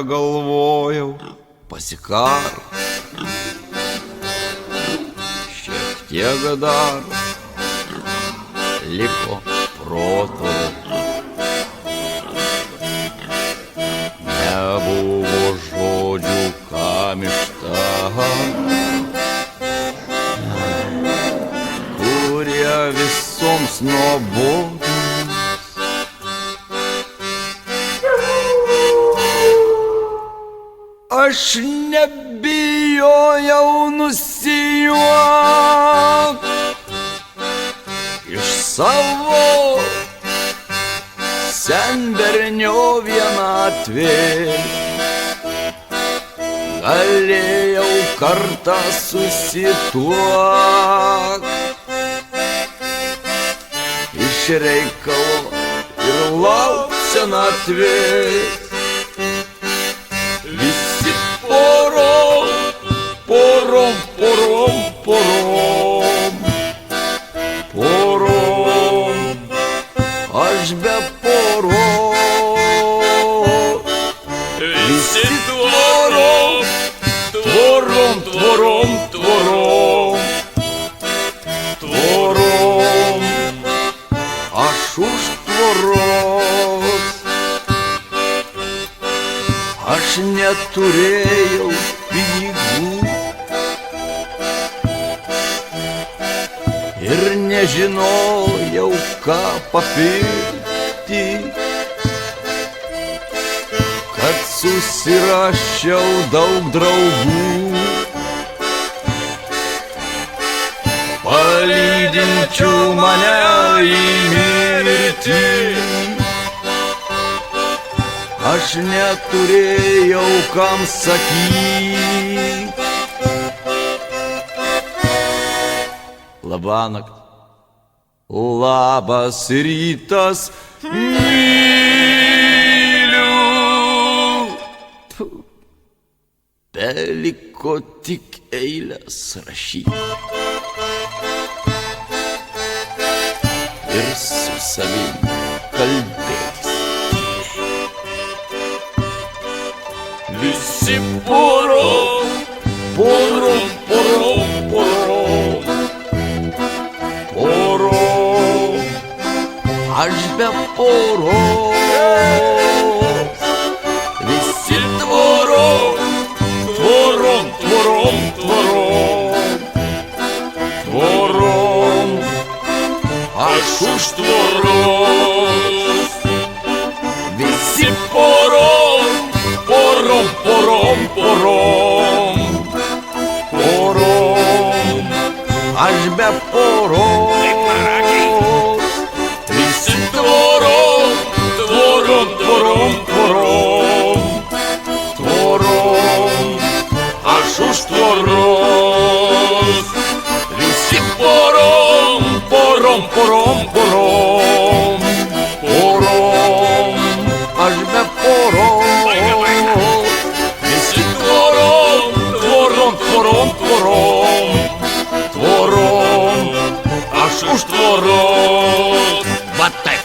galvojau, pasikar. Šiek tiek dar liko proto. Nebuvo žodžių, kam ištarti, kurie visoms nuobodūs. Aš nebijojau nusijuokt iš savo senbernio vienatvės. Galėjau kartą susituokt iš reikalo ir laukt senatvės. Visi porom, porom, porom, porom, porom, aš be poros. Visi tvorom, tvorom, tvorom, tvorom, tvorom, aš už tvoros. Aš neturėjau pinigų ir nežinojau, ką papirkti, kad susirašiau daug draugų, palydinčių mane į mirtį. Aš neturėjau kam sakyt labanakt, labas rytas, myliu. Beliko tik eiles rašyti ir su savim kalbėtis. Visi porom, porom, porom, porom, porom, aš be poros. Visi tvorom, tvorom, tvorom, tvorom, tvorom, aš už tvoros. Visi porom, porom, porom, porom, porom, aš be poros. Visi tvorom, tvorom, tvorom, tvorom, tvorom, aš už tvoros. Visi porom, porom, porom, porom, porom, aš be poros. Visi tvorom, tvorom, tvorom, tvorom, tvorom, aš už tvoros. Va taip.